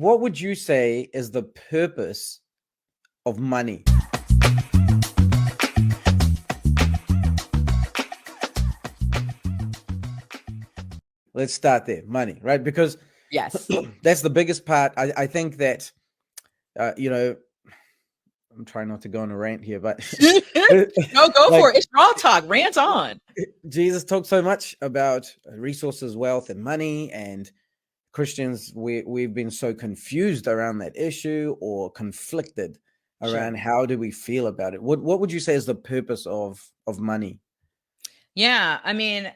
What would you say is the purpose of money? Let's start there. Money, right? Because Yes. that's the biggest part. I think that, you know, I'm trying not to go on a rant here, but No, go like for it. It's raw talk. Rant on. Jesus talked so much about resources, wealth, and money, and Christians, we've been so confused around that issue or conflicted Sure. around how do we feel about it. What would you say is the purpose of money? Yeah. I mean,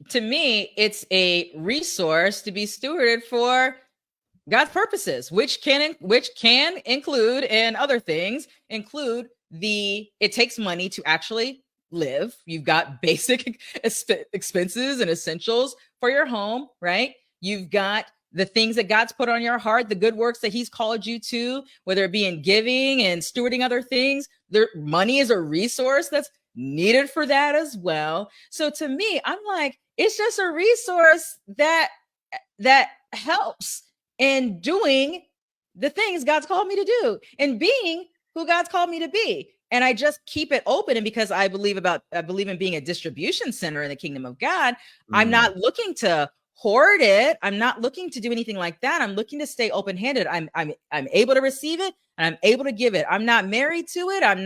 to me, it's a resource to be stewarded for God's purposes, which can include, and other things include, it takes money to actually live. You've got basic expenses and essentials for your home, right? You've got the things that God's put on your heart, the good works that He's called you to, whether it be in giving and stewarding other things. Money is a resource that's needed for that as well. So to me, I'm like, it's just a resource that helps in doing the things God's called me to do and being who God's called me to be. And I just keep it open. And because I believe in being a distribution center in the kingdom of God, I'm Mm, not looking to hoard it. I'm not looking to do anything like that. I'm looking to stay open-handed. I'm able to receive it and I'm able to give it. I'm not married to it. I'm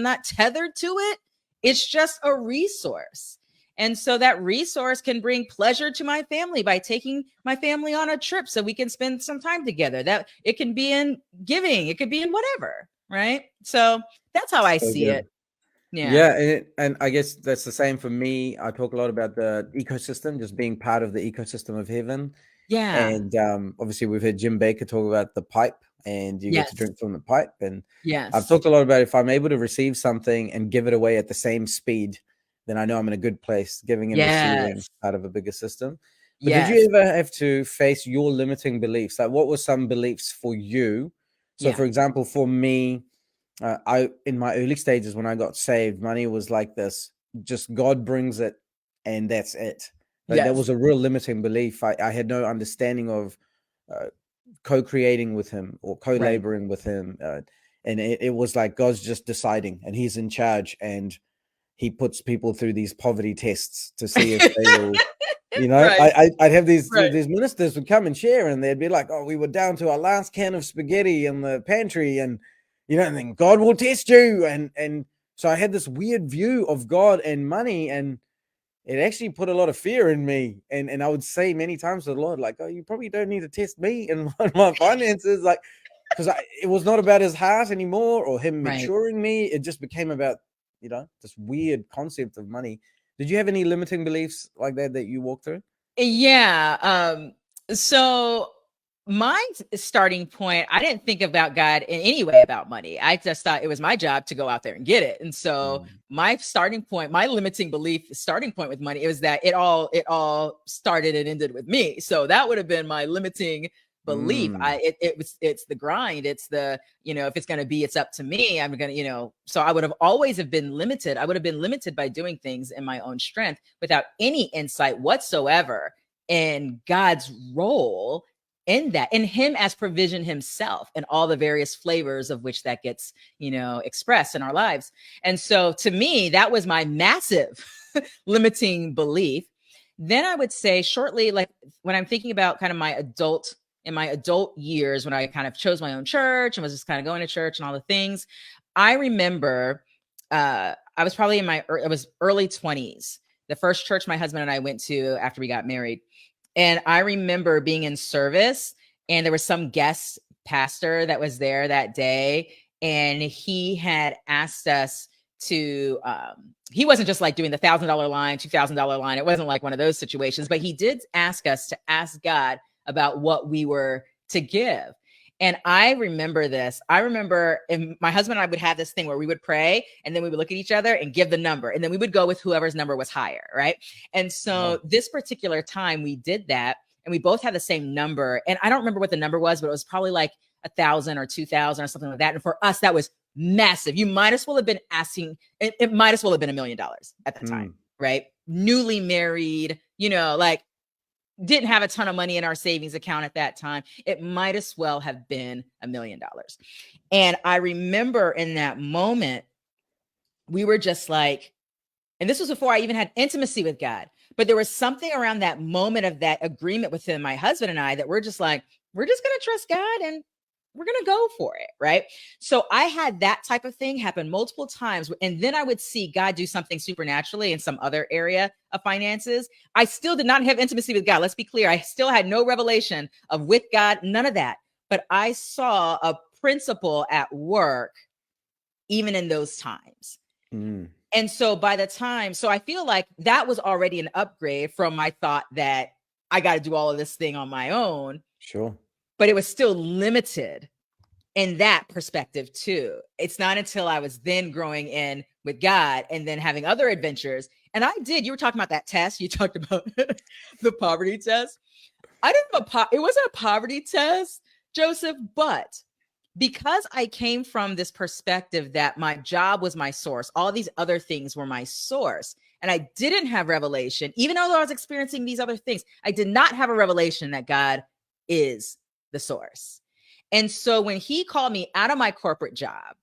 not tethered to it. It's just a resource. And so that resource can bring pleasure to my family by taking my family on a trip so we can spend some time together. That it can be in giving, it could be in whatever, right? So that's how I so see good. it. Yeah. Yeah, and I guess that's the same for me. I talk a lot about the ecosystem, just being part of the ecosystem of heaven. Yeah. And obviously, we've heard Jim Baker talk about the pipe, and you get to Yes. drink from the pipe. And I've Yes. talked a lot about if I'm able to receive something and give it away at the same speed, then I know I'm in a good place, giving and receiving Yes. out of a bigger system. But did Yes. you ever have to face your limiting beliefs? Like, what were some beliefs for you? So, Yeah. for example, for me, I in my early stages when I got saved, money was like this: just God brings it, and that's it. Like that Yes. was a real limiting belief. I had no understanding of uh, co-creating with Him or Right. co-laboring with Him, and it was like God's just deciding, and He's in charge, and He puts people through these poverty tests to see if they will. You know, Right. I'd have these Right. these ministers would come and share, and they'd be like, "Oh, we were down to our last can of spaghetti in the pantry, and and then God will test you." And so I had this weird view of God and money, and it actually put a lot of fear in me. And I would say many times to the Lord, like, "Oh, you probably don't need to test me and my finances," like, because it was not about His heart anymore or Him Right. maturing me. It just became about this weird concept of money. Did you have any limiting beliefs like that you walked through? Yeah. So my starting point, I didn't think about God in any way about money. I just thought it was my job to go out there and get it. And so Mm, my starting point, my limiting belief starting point with money, it was that it all started and ended with me. So that would have been my limiting belief. mm, It's the grind. It's the, if it's going to be, it's up to me. I'm going to, so I would have always have been limited. I would have been limited by doing things in my own strength without any insight whatsoever in God's role in that, in Him as provision Himself, and all the various flavors of which that gets, expressed in our lives. And so to me, that was my massive limiting belief. Then I would say shortly, like when I'm thinking about kind of in my adult years, when I kind of chose my own church and was just kind of going to church and all the things, I remember I was probably it was early 20s, the first church my husband and I went to after we got married. And I remember being in service, and there was some guest pastor that was there that day, and he had asked us to he wasn't just like doing the $1,000 line, $2,000 line. It wasn't like one of those situations, but he did ask us to ask God about what we were to give. And I remember this. I remember my husband and I would have this thing where we would pray, and then we would look at each other and give the number, and then we would go with whoever's number was higher, right? And so wow. this particular time we did that, and we both had the same number. And I don't remember what the number was, but it was probably like 1,000 or 2,000 or something like that. And for us, that was massive. You might as well have been asking, it might as well have been $1 million at that time, Mm, right? Newly married, like didn't have a ton of money in our savings account at that time. It might as well have been $1 million. And I remember in that moment, we were just like, and this was before I even had intimacy with God, but there was something around that moment of that agreement within my husband and I that we're just like, we're just going to trust God and we're going to go for it. Right. So I had that type of thing happen multiple times. And then I would see God do something supernaturally in some other area of finances. I still did not have intimacy with God. Let's be clear. I still had no revelation of with God, none of that. But I saw a principle at work, even in those times. Mm. And so by the time, so I feel like that was already an upgrade from my thought that I got to do all of this thing on my own. Sure. But it was still limited in that perspective too. It's not until I was then growing in with God and then having other adventures. And I did, you were talking about that test. You talked about the poverty test. I didn't have it wasn't a poverty test, Joseph, but because I came from this perspective that my job was my source, all these other things were my source, and I didn't have revelation, even though I was experiencing these other things, I did not have a revelation that God is the source. And so when he called me out of my corporate job,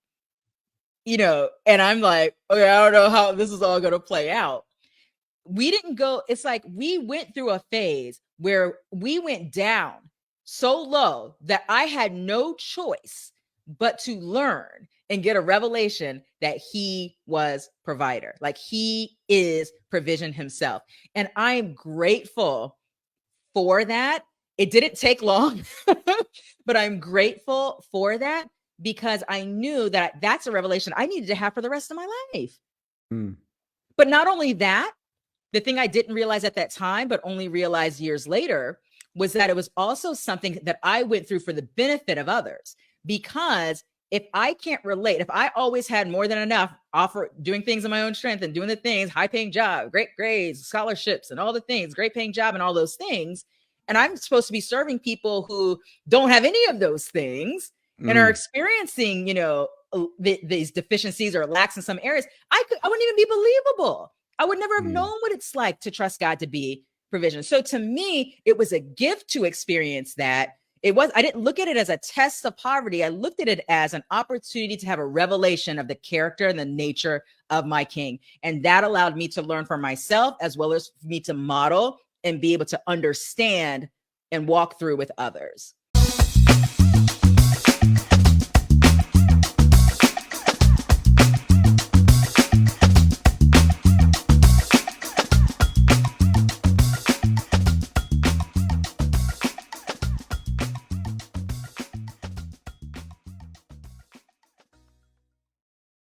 and I'm like, okay, I don't know how this is all going to play out. We didn't go, it's like we went through a phase where we went down so low that I had no choice but to learn and get a revelation that he was provider. Like he is provision himself. And I'm grateful for that. It didn't take long, but I'm grateful for that because I knew that that's a revelation I needed to have for the rest of my life. Mm. But not only that, the thing I didn't realize at that time, but only realized years later, was that it was also something that I went through for the benefit of others. Because if I can't relate, if I always had more than enough, doing things in my own strength and doing the things, high paying job, great grades, scholarships, and all the things, great paying job and all those things, and I'm supposed to be serving people who don't have any of those things and are experiencing, these deficiencies or lacks in some areas, I wouldn't even be believable. I would never have known what it's like to trust God to be provision. So to me, it was a gift to experience that. I didn't look at it as a test of poverty. I looked at it as an opportunity to have a revelation of the character and the nature of my King. And that allowed me to learn for myself as well as me to model and be able to understand and walk through with others.